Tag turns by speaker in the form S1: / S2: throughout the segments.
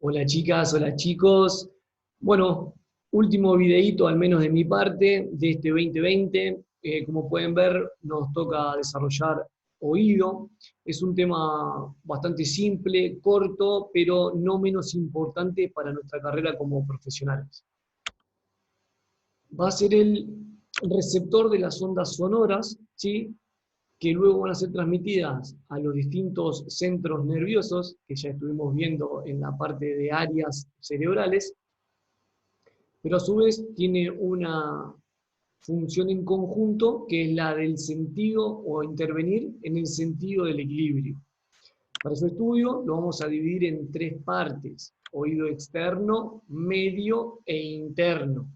S1: Hola chicas, hola chicos. Bueno, último videíto al menos de mi parte de este 2020. Como pueden ver, nos toca desarrollar oído. Es un tema bastante simple, corto, pero no menos importante para nuestra carrera como profesionales. Va a ser el receptor de las ondas sonoras, ¿sí? Que luego van a ser transmitidas a los distintos centros nerviosos, que ya estuvimos viendo en la parte de áreas cerebrales, pero a su vez tiene una función en conjunto que es la del sentido o intervenir en el sentido del equilibrio. Para su estudio lo vamos a dividir en tres partes: oído externo, medio e interno.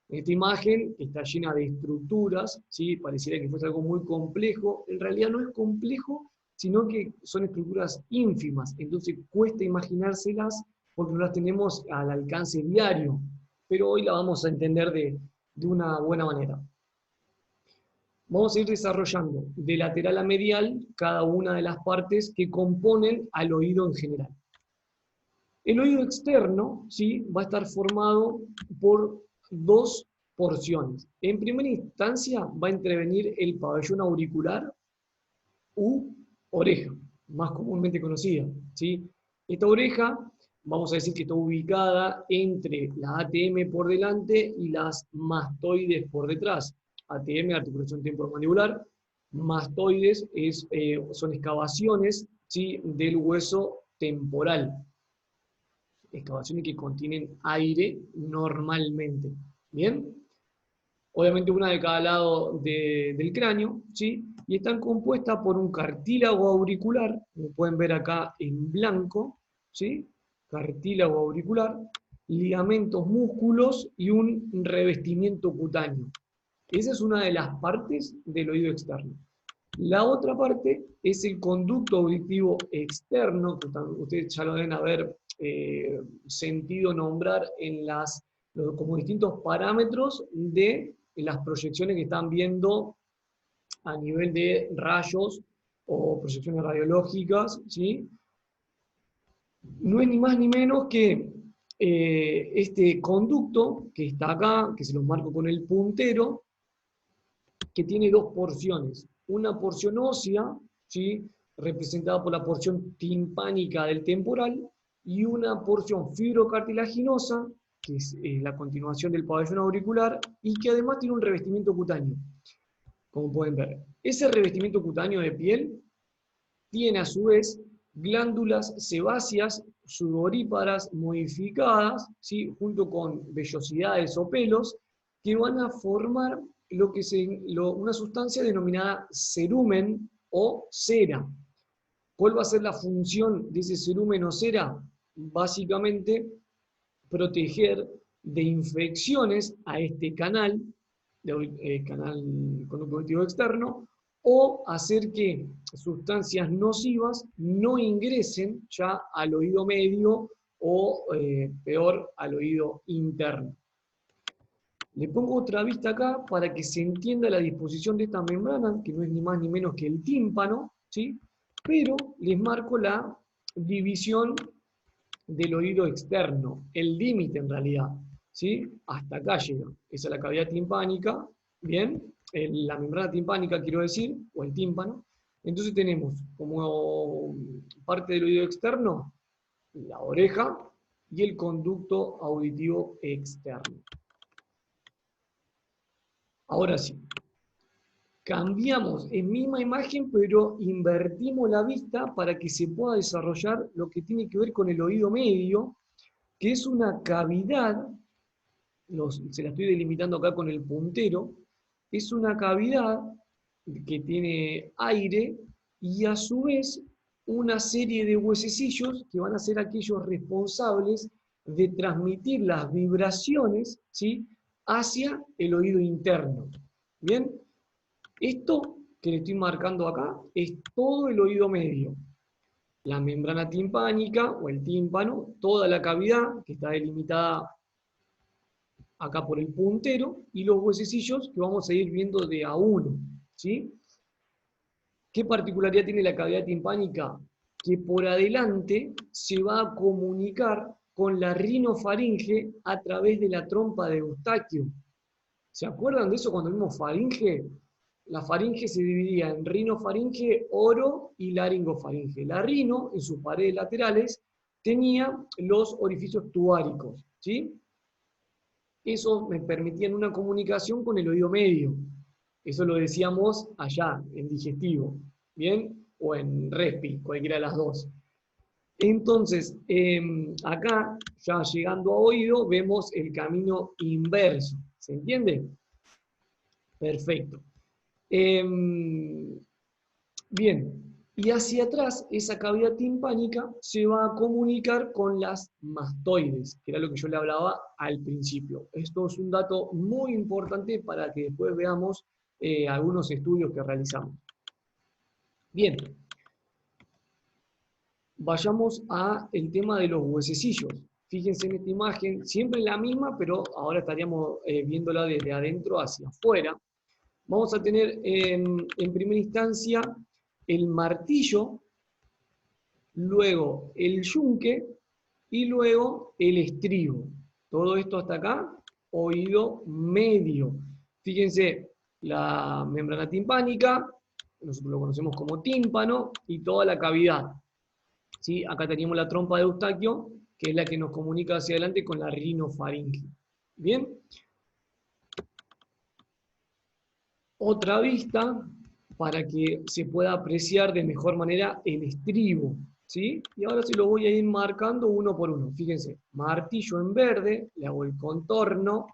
S1: Esta imagen está llena de estructuras, ¿sí? Pareciera que fuese algo muy complejo. En realidad no es complejo, sino que son estructuras ínfimas, entonces cuesta imaginárselas porque no las tenemos al alcance diario, pero hoy la vamos a entender de una buena manera. Vamos a ir desarrollando de lateral a medial cada una de las partes que componen al oído en general. El oído externo, ¿sí?, va a estar formado por dos porciones. En primera instancia va a intervenir el pabellón auricular u oreja, más comúnmente conocida, ¿sí? Esta oreja, vamos a decir que está ubicada entre la ATM por delante y las mastoides por detrás. ATM, articulación temporomandibular; mastoides son excavaciones, ¿sí?, del hueso temporal. Excavaciones que contienen aire normalmente. ¿Bien? Obviamente una de cada lado del cráneo, ¿sí? Y están compuestas por un cartílago auricular, como pueden ver acá en blanco, ¿sí? Cartílago auricular, ligamentos, músculos y un revestimiento cutáneo. Esa es una de las partes del oído externo. La otra parte es el conducto auditivo externo, que ustedes ya lo deben haber sentido nombrar en como distintos parámetros de las proyecciones que están viendo a nivel de rayos o proyecciones radiológicas, ¿sí? No es ni más ni menos que este conducto que está acá, que se lo marco con el puntero, que tiene dos porciones. Una porción ósea, ¿sí?, representada por la porción timpánica del temporal, y una porción fibrocartilaginosa, que es la continuación del pabellón auricular, y que además tiene un revestimiento cutáneo, como pueden ver. Ese revestimiento cutáneo de piel tiene a su vez glándulas sebáceas sudoríparas modificadas, ¿sí?, junto con vellosidades o pelos, que van a formar una sustancia denominada cerumen o cera. ¿Cuál va a ser la función de ese cerumen o cera? Básicamente, proteger de infecciones a este canal, canal conductivo externo, o hacer que sustancias nocivas no ingresen ya al oído medio o, peor, al oído interno. Le pongo otra vista acá para que se entienda la disposición de esta membrana, que no es ni más ni menos que el tímpano, ¿sí? Pero les marco la división del oído externo, el límite en realidad, ¿sí? Hasta acá llega. Esa es la cavidad timpánica, ¿bien? La membrana timpánica, quiero decir, o el tímpano. Entonces tenemos como parte del oído externo la oreja y el conducto auditivo externo. Ahora sí, cambiamos en misma imagen, pero invertimos la vista para que se pueda desarrollar lo que tiene que ver con el oído medio, que es una cavidad, se la estoy delimitando acá con el puntero, es una cavidad que tiene aire y a su vez una serie de huesecillos que van a ser aquellos responsables de transmitir las vibraciones, ¿sí?, hacia el oído interno. ¿Bien? Esto que le estoy marcando acá es todo el oído medio. La membrana timpánica o el tímpano, toda la cavidad que está delimitada acá por el puntero, y los huesecillos que vamos a ir viendo de a uno, ¿sí? ¿Qué particularidad tiene la cavidad timpánica? Que por adelante se va a comunicar con la rinofaringe a través de la trompa de Eustaquio. ¿Se acuerdan de eso cuando vimos faringe? La faringe se dividía en rinofaringe, oro y laringofaringe. La rino, en sus paredes laterales, tenía los orificios tubáricos, ¿sí? Eso me permitía una comunicación con el oído medio. Eso lo decíamos allá, en digestivo, ¿bien? O en respi, cualquiera de las dos. Entonces, acá, ya llegando a oído, vemos el camino inverso. ¿Se entiende? Perfecto. Bien, y hacia atrás, esa cavidad timpánica se va a comunicar con las mastoides, que era lo que yo le hablaba al principio. Esto es un dato muy importante para que después veamos algunos estudios que realizamos. Bien, vayamos al tema de los huesecillos. Fíjense en esta imagen, siempre la misma, pero ahora estaríamos viéndola desde adentro hacia afuera. Vamos a tener en primera instancia el martillo, luego el yunque y luego el estribo. Todo esto hasta acá, oído medio. Fíjense, la membrana timpánica, nosotros lo conocemos como tímpano, y toda la cavidad. ¿Sí? Acá teníamos la trompa de Eustaquio, que es la que nos comunica hacia adelante con la rinofaringe. ¿Bien? Otra vista para que se pueda apreciar de mejor manera el estribo, ¿sí? Y ahora se lo voy a ir marcando uno por uno. Fíjense, martillo en verde, le hago el contorno,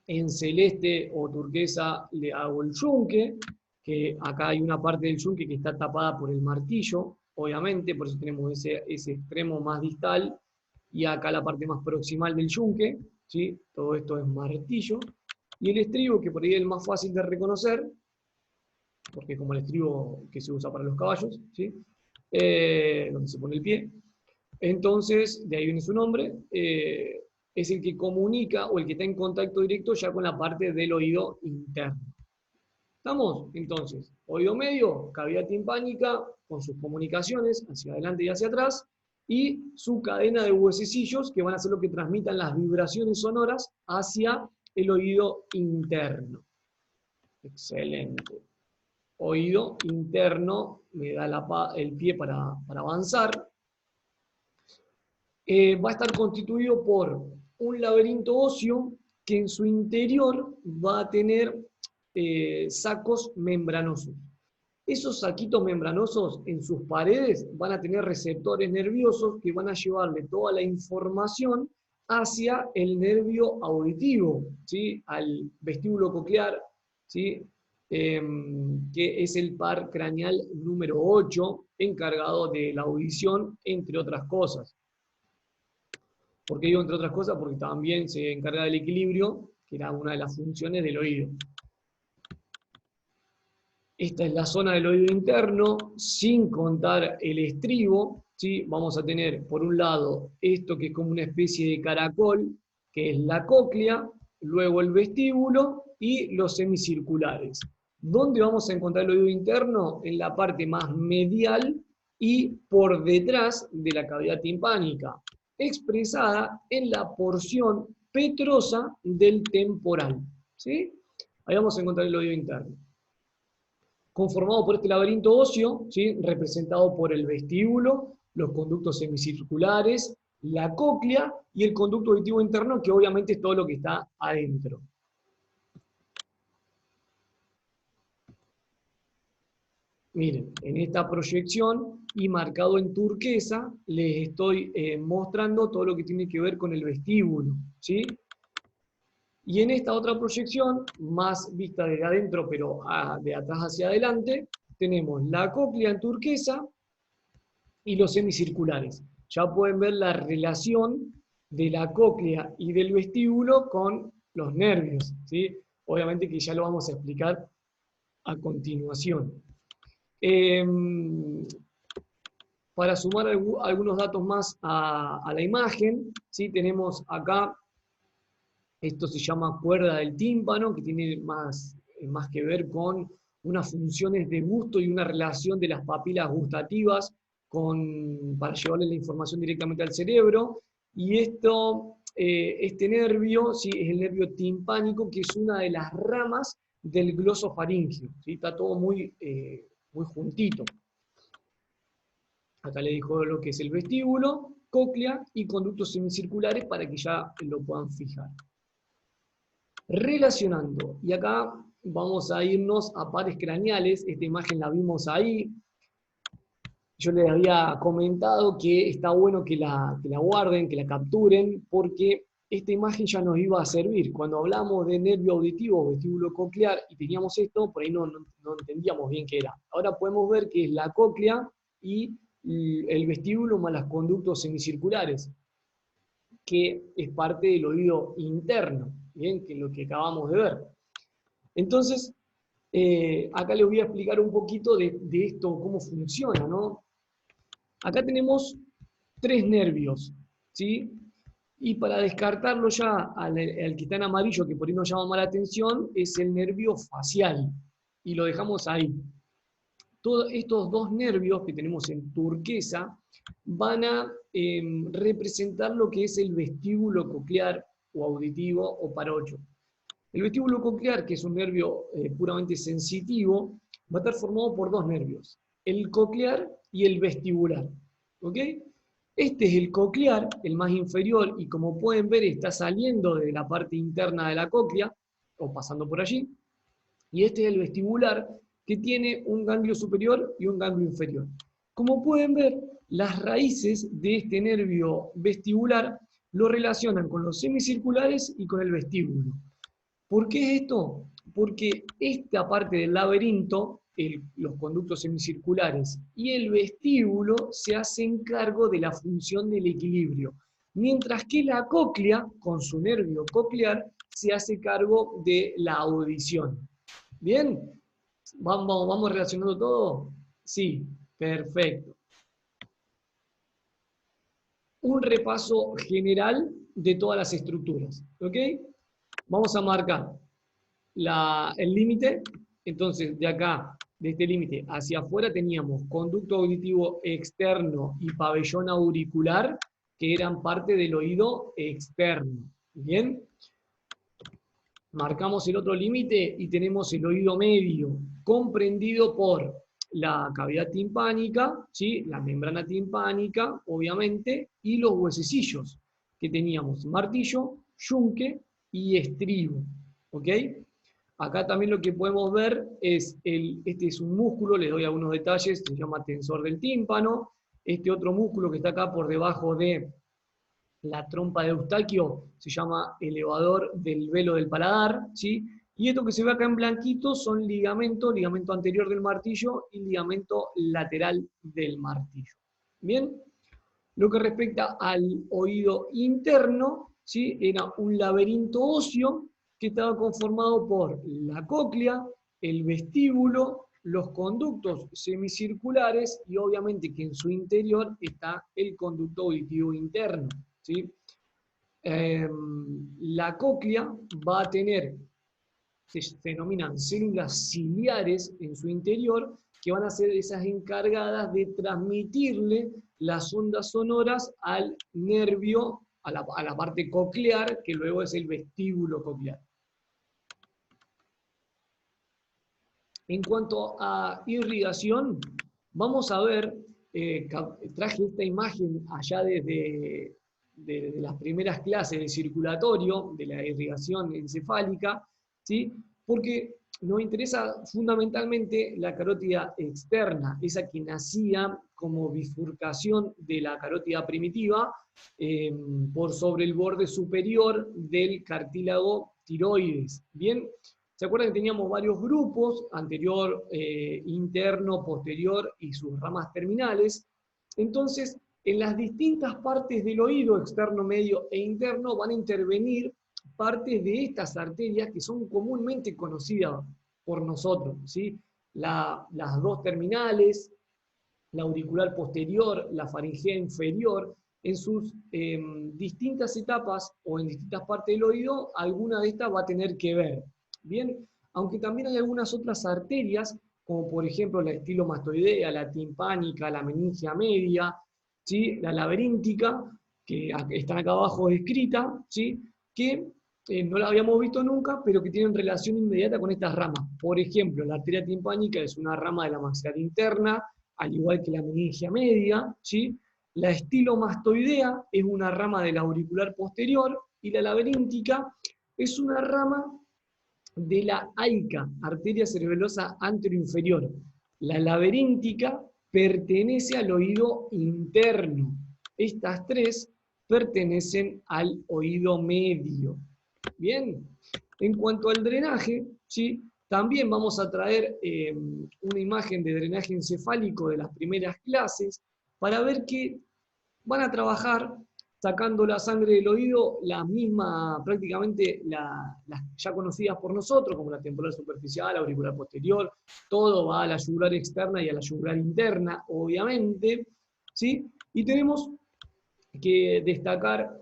S1: en celeste o turquesa le hago el yunque, que acá hay una parte del yunque que está tapada por el martillo, obviamente, por eso tenemos ese extremo más distal, y acá la parte más proximal del yunque, ¿sí? Todo esto es martillo. Y el estribo, que por ahí es el más fácil de reconocer, porque es como el estribo que se usa para los caballos, ¿sí? Donde se pone el pie. Entonces, de ahí viene su nombre, es el que comunica o el que está en contacto directo ya con la parte del oído interno. ¿Estamos? Entonces, oído medio, cavidad timpánica, con sus comunicaciones hacia adelante y hacia atrás, y su cadena de huesecillos que van a ser lo que transmitan las vibraciones sonoras hacia el oído interno. Excelente. Oído interno, me da el pie para avanzar. Va a estar constituido por un laberinto óseo que en su interior va a tener sacos membranosos. Esos saquitos membranosos en sus paredes van a tener receptores nerviosos que van a llevarle toda la información hacia el nervio auditivo, ¿sí? Al vestíbulo coclear, ¿sí? Que es el par craneal número 8, encargado de la audición, entre otras cosas. ¿Por qué digo entre otras cosas? Porque también se encarga del equilibrio, que era una de las funciones del oído. Esta es la zona del oído interno, sin contar el estribo, ¿sí? Vamos a tener, por un lado, esto que es como una especie de caracol, que es la cóclea, luego el vestíbulo y los semicirculares. ¿Dónde vamos a encontrar el oído interno? En la parte más medial y por detrás de la cavidad timpánica, expresada en la porción petrosa del temporal, ¿sí? Ahí vamos a encontrar el oído interno, conformado por este laberinto óseo, ¿sí? Representado por el vestíbulo, los conductos semicirculares, la cóclea y el conducto auditivo interno, que obviamente es todo lo que está adentro. Miren, en esta proyección y marcado en turquesa, les estoy mostrando todo lo que tiene que ver con el vestíbulo, ¿sí? Y en esta otra proyección, más vista desde adentro, pero de atrás hacia adelante, tenemos la cóclea en turquesa y los semicirculares. Ya pueden ver la relación de la cóclea y del vestíbulo con los nervios, ¿sí? Obviamente que ya lo vamos a explicar a continuación. Para sumar algunos datos más a la imagen, ¿sí? Tenemos acá, esto se llama cuerda del tímpano, que tiene más que ver con unas funciones de gusto y una relación de las papilas gustativas para llevarle la información directamente al cerebro. Y este nervio, ¿sí? Es el nervio timpánico, que es una de las ramas del glosofaringeo, ¿sí? Está todo muy juntito. Acá le dijo lo que es el vestíbulo, cóclea y conductos semicirculares para que ya lo puedan fijar. Relacionando, y acá vamos a irnos a pares craneales, esta imagen la vimos ahí. Yo les había comentado que está bueno que la guarden, que la capturen, porque esta imagen ya nos iba a servir. Cuando hablamos de nervio auditivo o vestíbulo coclear y teníamos esto, por ahí no entendíamos bien qué era. Ahora podemos ver que es la cóclea y el vestíbulo más los conductos semicirculares, que es parte del oído interno, ¿bien? Que es lo que acabamos de ver. Entonces, acá les voy a explicar un poquito de esto, cómo funciona, ¿no? Acá tenemos 3 nervios, ¿sí? Y para descartarlo ya al que está en amarillo, que por ahí nos llama más la atención, es el nervio facial. Y lo dejamos ahí. Todos estos 2 nervios que tenemos en turquesa van a representar lo que es el vestíbulo coclear o auditivo o parocho. El vestíbulo coclear, que es un nervio puramente sensitivo, va a estar formado por 2 nervios, el coclear y el vestibular. ¿Ok? Este es el coclear, el más inferior, y como pueden ver está saliendo de la parte interna de la cóclea, o pasando por allí, y este es el vestibular, que tiene un ganglio superior y un ganglio inferior. Como pueden ver, las raíces de este nervio vestibular lo relacionan con los semicirculares y con el vestíbulo. ¿Por qué es esto? Porque esta parte del laberinto, los conductos semicirculares y el vestíbulo se hacen cargo de la función del equilibrio, mientras que la cóclea, con su nervio coclear, se hace cargo de la audición. ¿Bien? ¿Vamos relacionando todo? Sí, perfecto. Un repaso general de todas las estructuras. ¿Ok? Vamos a marcar el límite. Entonces, de acá, de este límite hacia afuera, teníamos conducto auditivo externo y pabellón auricular, que eran parte del oído externo. ¿Bien? Marcamos el otro límite y tenemos el oído medio, comprendido por la cavidad timpánica, ¿sí? La membrana timpánica, obviamente, y los huesecillos, que teníamos martillo, yunque y estribo. ¿Ok? Acá también lo que podemos ver es, este es un músculo, les doy algunos detalles, se llama tensor del tímpano. Este otro músculo que está acá por debajo de la trompa de Eustaquio se llama elevador del velo del paladar, ¿sí? Y esto que se ve acá en blanquito son ligamento anterior del martillo y ligamento lateral del martillo. ¿Bien? Lo que respecta al oído interno, ¿sí? Era un laberinto óseo que estaba conformado por la cóclea, el vestíbulo, los conductos semicirculares y obviamente que en su interior está el conducto auditivo interno. ¿Sí? La cóclea va a tener, se denominan células ciliares en su interior, que van a ser esas encargadas de transmitirle las ondas sonoras al nervio, a la parte coclear, que luego es el vestíbulo coclear. En cuanto a irrigación, vamos a ver, traje esta imagen allá desde de las primeras clases del circulatorio, de la irrigación encefálica, ¿sí? Porque nos interesa fundamentalmente la carótida externa, esa que nacía como bifurcación de la carótida primitiva por sobre el borde superior del cartílago tiroides. ¿Bien? ¿Se acuerdan que teníamos varios grupos, anterior, interno, posterior y sus ramas terminales? Entonces, en las distintas partes del oído, externo, medio e interno, van a intervenir partes de estas arterias que son comúnmente conocidas por nosotros, ¿sí? Las 2 terminales, la auricular posterior, la faringea inferior, en sus distintas etapas o en distintas partes del oído, alguna de estas va a tener que ver. Bien, aunque también hay algunas otras arterias, como por ejemplo la estilomastoidea, la timpánica, la meningia media, ¿sí? La laberíntica, que están acá abajo descritas, ¿sí? Que no la habíamos visto nunca, pero que tienen relación inmediata con estas ramas. Por ejemplo, la arteria timpánica es una rama de la maxilar interna, al igual que la meningia media, ¿sí? La estilomastoidea es una rama del auricular posterior, y la laberíntica es una rama de la AICA, arteria cerebelosa anteroinferior. La laberíntica pertenece al oído interno. Estas tres pertenecen al oído medio. Bien, en cuanto al drenaje, ¿sí? También vamos a traer una imagen de drenaje encefálico de las primeras clases para ver que van a trabajar sacando la sangre del oído, las mismas, prácticamente las ya conocidas por nosotros, como la temporal superficial, la auricular posterior, todo va a la yugular externa y a la yugular interna, obviamente, ¿sí? Y tenemos que destacar,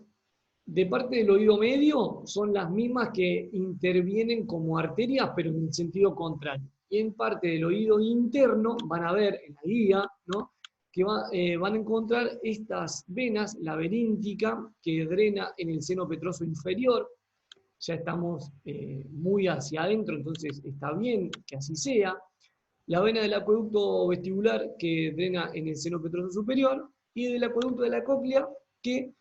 S1: de parte del oído medio, son las mismas que intervienen como arterias, pero en el sentido contrario. Y en parte del oído interno, van a ver en la guía, ¿no? Que van a encontrar estas venas laberíntica que drena en el seno petroso inferior. Ya estamos muy hacia adentro, entonces está bien que así sea. La vena del acueducto vestibular que drena en el seno petroso superior, y del acueducto de la cóclea que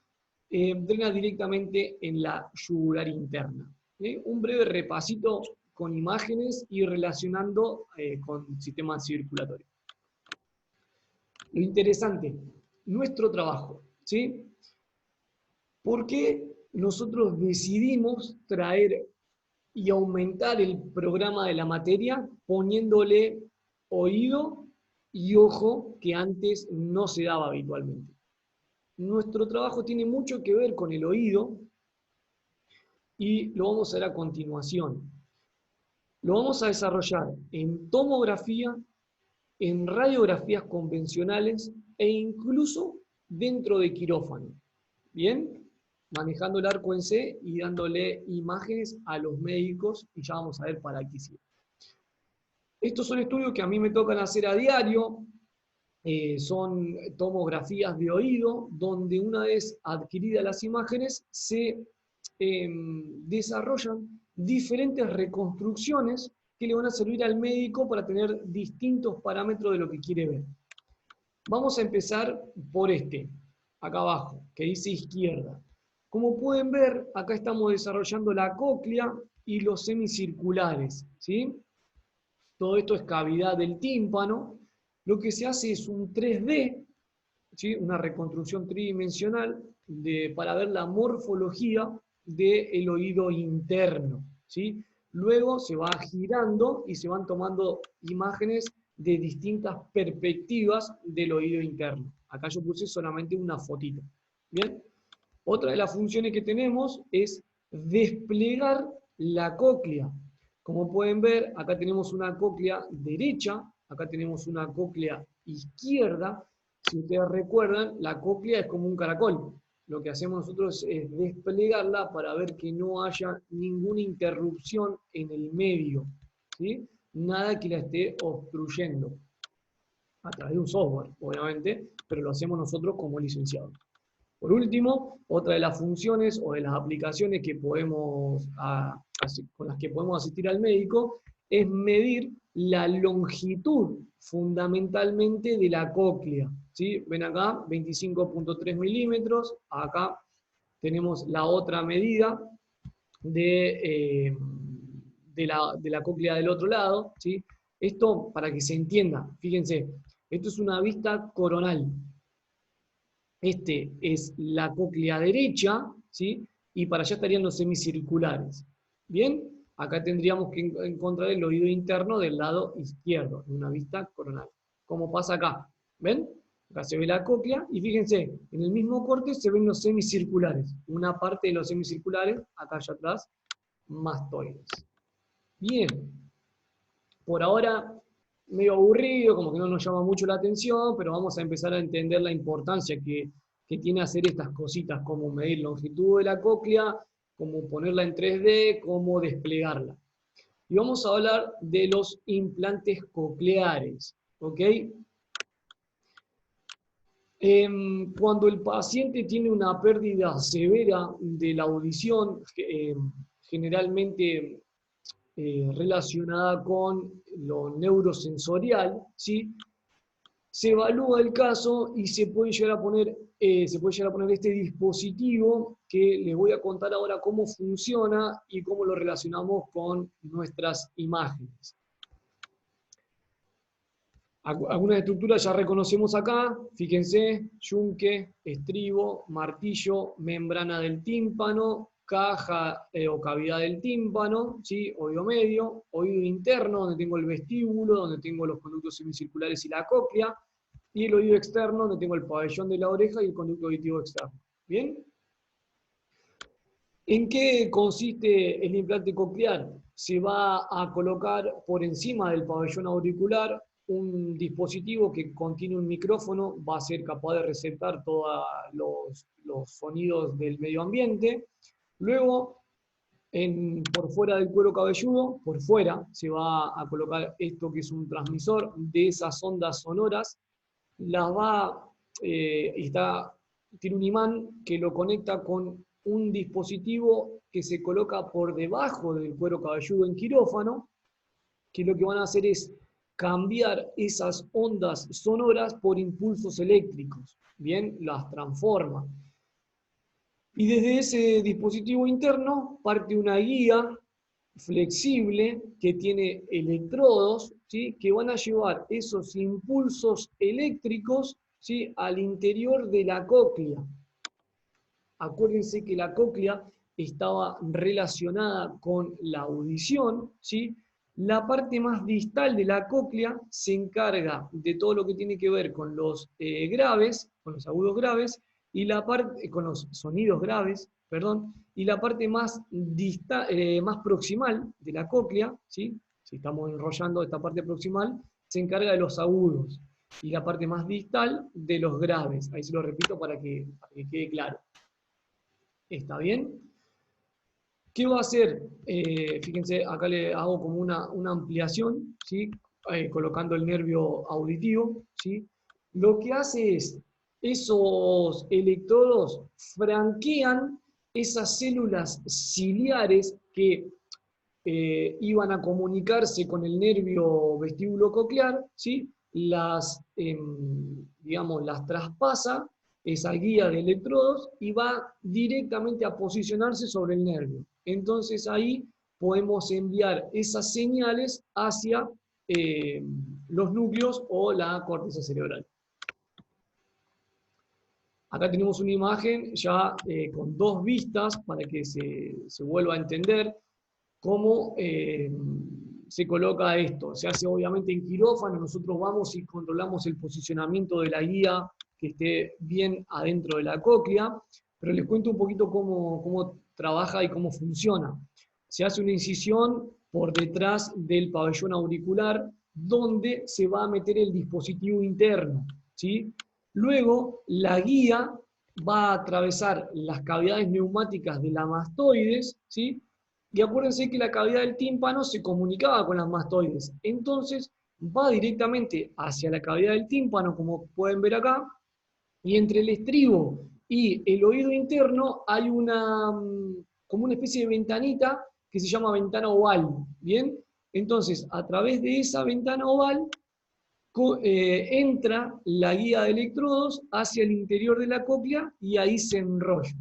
S1: drena directamente en la yugular interna. Un breve repasito con imágenes y relacionando con sistemas circulatorios. Lo interesante, nuestro trabajo, ¿sí? ¿Por qué nosotros decidimos traer y aumentar el programa de la materia poniéndole oído y ojo que antes no se daba habitualmente? Nuestro trabajo tiene mucho que ver con el oído y lo vamos a ver a continuación. Lo vamos a desarrollar en tomografía, en radiografías convencionales e incluso dentro de quirófano. ¿Bien? Manejando el arco en C y dándole imágenes a los médicos, y ya vamos a ver para qué sirve. Estos son estudios que a mí me tocan hacer a diario, son tomografías de oído, donde una vez adquiridas las imágenes se desarrollan diferentes reconstrucciones que le van a servir al médico para tener distintos parámetros de lo que quiere ver. Vamos a empezar por este, acá abajo, que dice izquierda. Como pueden ver, acá estamos desarrollando la cóclea y los semicirculares, ¿sí? Todo esto es cavidad del tímpano. Lo que se hace es un 3D, ¿sí? Una reconstrucción tridimensional para ver la morfología del oído interno, ¿sí? Luego se va girando y se van tomando imágenes de distintas perspectivas del oído interno. Acá yo puse solamente una fotito. ¿Bien? Otra de las funciones que tenemos es desplegar la cóclea. Como pueden ver, acá tenemos una cóclea derecha, acá tenemos una cóclea izquierda. Si ustedes recuerdan, la cóclea es como un caracol. Lo que hacemos nosotros es desplegarla para ver que no haya ninguna interrupción en el medio, ¿sí? Nada que la esté obstruyendo. A través de un software, obviamente, pero lo hacemos nosotros como licenciados. Por último, otra de las funciones o de las aplicaciones que con las que podemos asistir al médico es medir la longitud fundamentalmente de la cóclea. ¿Sí? Ven acá, 25.3 milímetros. Acá tenemos la otra medida de la cóclea del otro lado. ¿Sí? Esto, para que se entienda, fíjense, esto es una vista coronal. Este es la cóclea derecha, ¿sí? Y para allá estarían los semicirculares. ¿Bien? Acá tendríamos que encontrar el oído interno del lado izquierdo, en una vista coronal. Como pasa acá. ¿Ven? Acá se ve la cóclea y fíjense, en el mismo corte se ven los semicirculares. Una parte de los semicirculares, acá allá atrás, mastoides. Bien. Por ahora, medio aburrido, como que no nos llama mucho la atención, pero vamos a empezar a entender la importancia que tiene hacer estas cositas, como medir la longitud de la cóclea, cómo ponerla en 3D, cómo desplegarla. Y vamos a hablar de los implantes cocleares, ¿ok? Cuando el paciente tiene una pérdida severa de la audición, generalmente relacionada con lo neurosensorial, ¿sí? Se evalúa el caso y se puede llegar a poner este dispositivo que les voy a contar ahora cómo funciona y cómo lo relacionamos con nuestras imágenes. Algunas estructuras ya reconocemos acá, fíjense: yunque, estribo, martillo, membrana del tímpano, caja o cavidad del tímpano, ¿sí? Oído medio, oído interno, donde tengo el vestíbulo, donde tengo los conductos semicirculares y la cóclea, y el oído externo, donde tengo el pabellón de la oreja y el conducto auditivo externo. ¿Bien? ¿En qué consiste el implante coclear? Se va a colocar por encima del pabellón auricular un dispositivo que contiene un micrófono, va a ser capaz de receptar todos los sonidos del medio ambiente. Luego, por fuera del cuero cabelludo, por fuera, se va a colocar esto que es un transmisor de esas ondas sonoras. Tiene un imán que lo conecta con un dispositivo que se coloca por debajo del cuero cabelludo en quirófano, que lo que van a hacer es cambiar esas ondas sonoras por impulsos eléctricos. Bien, las transforma. Y desde ese dispositivo interno parte una guía flexible que tiene electrodos, ¿sí? Que van a llevar esos impulsos eléctricos, ¿sí? Al interior de la cóclea. Acuérdense que la cóclea estaba relacionada con la audición, ¿sí? La parte más distal de la cóclea se encarga de todo lo que tiene que ver con los graves, con los agudos graves, y con los sonidos graves, perdón, y la parte más más proximal de la cóclea, ¿sí? Si estamos enrollando esta parte proximal, se encarga de los agudos, y la parte más distal de los graves. Ahí se lo repito para que quede claro. ¿Está bien? ¿Qué va a hacer? Fíjense, acá le hago como una ampliación, ¿sí? Colocando el nervio auditivo, ¿sí? Lo que hace es, esos electrodos franquean esas células ciliares que iban a comunicarse con el nervio vestíbulo coclear, ¿sí? Digamos, las traspasa esa guía de electrodos y va directamente a posicionarse sobre el nervio. Entonces ahí podemos enviar esas señales hacia los núcleos o la corteza cerebral. Acá tenemos una imagen ya con dos vistas para que se vuelva a entender cómo se coloca esto. Se hace obviamente en quirófano, nosotros vamos y controlamos el posicionamiento de la guía que esté bien adentro de la cóclea, pero les cuento un poquito cómo trabaja y cómo funciona. Se hace una incisión por detrás del pabellón auricular, donde se va a meter el dispositivo interno, ¿sí? Luego, la guía va a atravesar las cavidades neumáticas de la mastoides, ¿sí? Y acuérdense que la cavidad del tímpano se comunicaba con las mastoides. Entonces, va directamente hacia la cavidad del tímpano, como pueden ver acá, y entre el estribo y el oído interno hay como una especie de ventanita que se llama ventana oval, ¿bien? Entonces, a través de esa ventana oval entra la guía de electrodos hacia el interior de la cóclea y ahí se enrolla.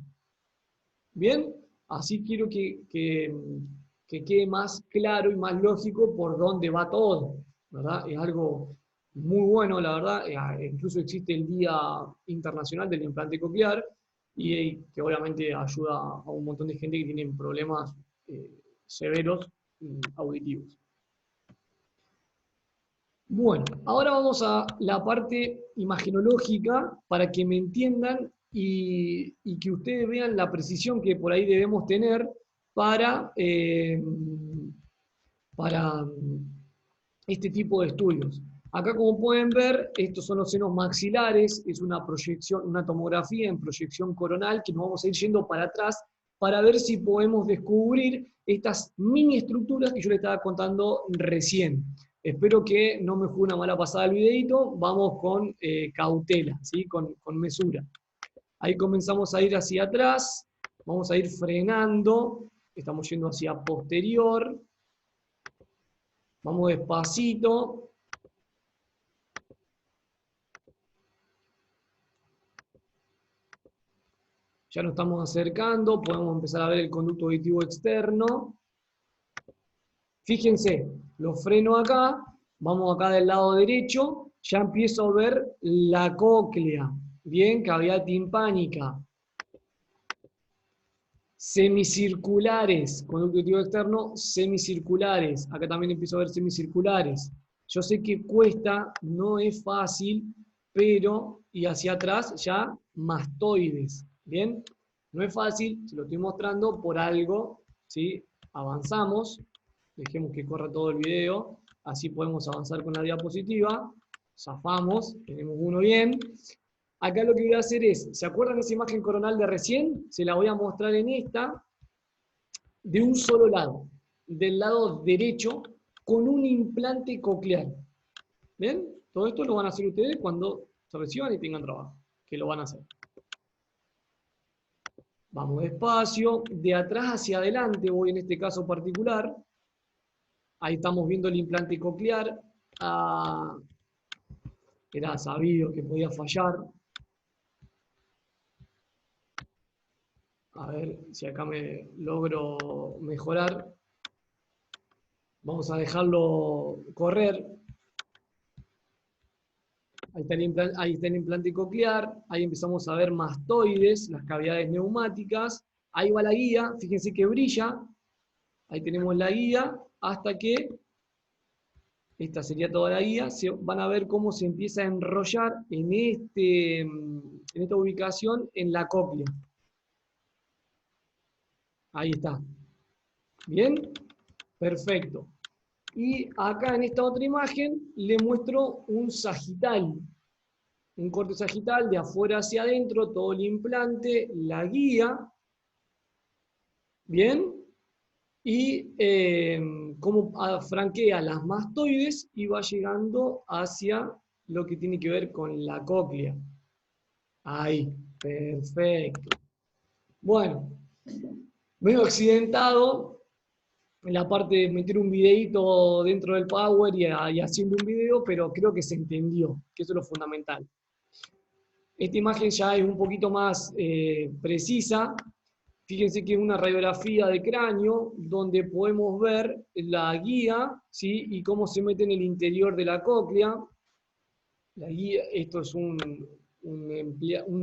S1: ¿Bien? Así quiero que quede más claro y más lógico por dónde va todo, ¿verdad? Es algo muy bueno, la verdad. Incluso existe el Día Internacional del Implante Coclear, y que obviamente ayuda a un montón de gente que tiene problemas severos auditivos. Bueno, ahora vamos a la parte imagenológica para que me entiendan y que ustedes vean la precisión que por ahí debemos tener para este tipo de estudios. Acá, como pueden ver, estos son los senos maxilares, es una proyección, una tomografía en proyección coronal que nos vamos a ir yendo para atrás para ver si podemos descubrir estas mini estructuras que yo les estaba contando recién. Espero que no me juegue una mala pasada el videito. Vamos con cautela, ¿sí? Con mesura. Ahí comenzamos a ir hacia atrás. Vamos a ir frenando. Estamos yendo hacia posterior. Vamos despacito. Ya nos estamos acercando. Podemos empezar a ver el conducto auditivo externo. Fíjense, lo freno acá. Vamos acá del lado derecho. Ya empiezo a ver la cóclea. Bien, cavidad timpánica. Semicirculares, conducto auditivo externo, semicirculares. Acá también empiezo a ver semicirculares. Yo sé que cuesta, no es fácil, pero, y hacia atrás ya mastoides. ¿Bien? No es fácil, se lo estoy mostrando por algo, ¿sí? Avanzamos, dejemos que corra todo el video, así podemos avanzar con la diapositiva. Zafamos, tenemos uno bien. Acá lo que voy a hacer es, ¿se acuerdan de esa imagen coronal de recién? Se la voy a mostrar en esta, de un solo lado, del lado derecho, con un implante coclear. ¿Ven? Todo esto lo van a hacer ustedes cuando se reciban y tengan trabajo, que lo van a hacer. Vamos despacio, de atrás hacia adelante voy en este caso particular. Ahí estamos viendo el implante coclear. Era sabido que podía fallar. A ver si acá me logro mejorar. Vamos a dejarlo correr. Ahí está el implante coclear. Ahí empezamos a ver mastoides, las cavidades neumáticas. Ahí va la guía. Fíjense que brilla. Ahí tenemos la guía hasta que, esta sería toda la guía, van a ver cómo se empieza a enrollar en esta ubicación en la cóclea. Ahí está. ¿Bien? Perfecto. Y acá en esta otra imagen le muestro un sagital. Un corte sagital de afuera hacia adentro, todo el implante, la guía. ¿Bien? Y cómo franquea las mastoides y va llegando hacia lo que tiene que ver con la cóclea. Ahí, perfecto. Bueno, medio accidentado en la parte de meter un videito dentro del Power y haciendo un video, pero creo que se entendió, que eso es lo fundamental. Esta imagen ya es un poquito más precisa. Fíjense que es una radiografía de cráneo donde podemos ver la guía, ¿sí? Y cómo se mete en el interior de la cóclea. La guía, esto es un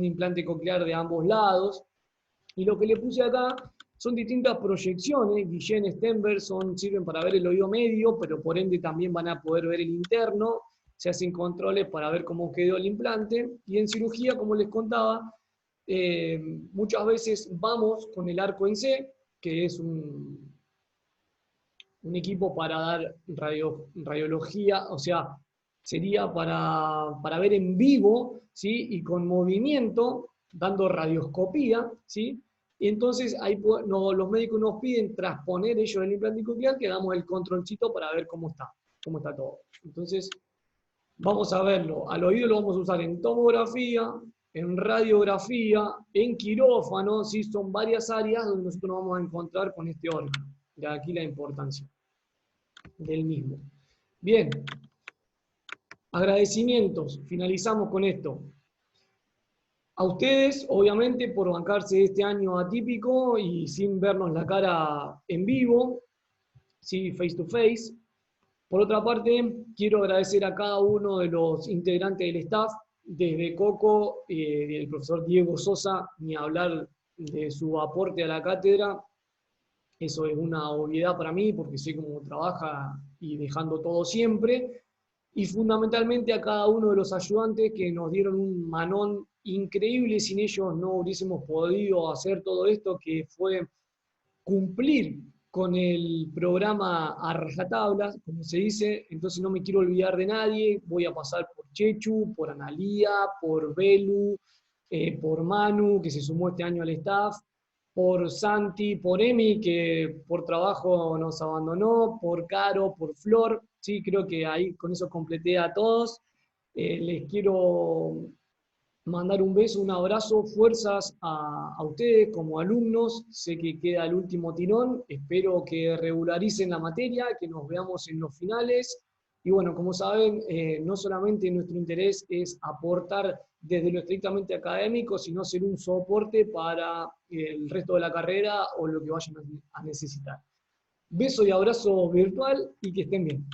S1: implante coclear de ambos lados. Y lo que le puse acá son distintas proyecciones. Guillain, Stenberg sirven para ver el oído medio, pero por ende también van a poder ver el interno. Se hacen controles para ver cómo quedó el implante. Y en cirugía, como les contaba, muchas veces vamos con el arco en C, que es un equipo para dar radiología, o sea, sería para ver en vivo, ¿sí? Y con movimiento, dando radioscopía, ¿sí? Y entonces ahí los médicos nos piden transponer ellos el implante coclear, que damos el controlcito para ver cómo está todo. Entonces, vamos a verlo. Al oído lo vamos a usar en tomografía, en radiografía, en quirófano, ¿sí? Son varias áreas donde nosotros nos vamos a encontrar con este órgano. De aquí la importancia del mismo. Bien, agradecimientos, finalizamos con esto. A ustedes, obviamente, por bancarse este año atípico y sin vernos la cara en vivo, ¿sí? Face to face. Por otra parte, quiero agradecer a cada uno de los integrantes del staff, desde Coco, el profesor Diego Sosa, ni hablar de su aporte a la cátedra. Eso es una obviedad para mí, porque sé cómo trabaja y dejando todo siempre. Y fundamentalmente a cada uno de los ayudantes que nos dieron un manón increíble. Sin ellos no hubiésemos podido hacer todo esto, que fue cumplir con el programa a rajatabla, como se dice. Entonces no me quiero olvidar de nadie. Voy a pasar por Chechu, por Analía, por Belu, por Manu, que se sumó este año al staff. por Santi, por Emi, que por trabajo nos abandonó, por Caro, por Flor, sí, creo que ahí con eso completé a todos. Les quiero mandar un beso, un abrazo, fuerzas a ustedes como alumnos. Sé que queda el último tirón, espero que regularicen la materia, que nos veamos en los finales. Y bueno, como saben, no solamente nuestro interés es aportar desde lo estrictamente académico, sino ser un soporte para el resto de la carrera o lo que vayan a necesitar. Beso y abrazo virtual y que estén bien.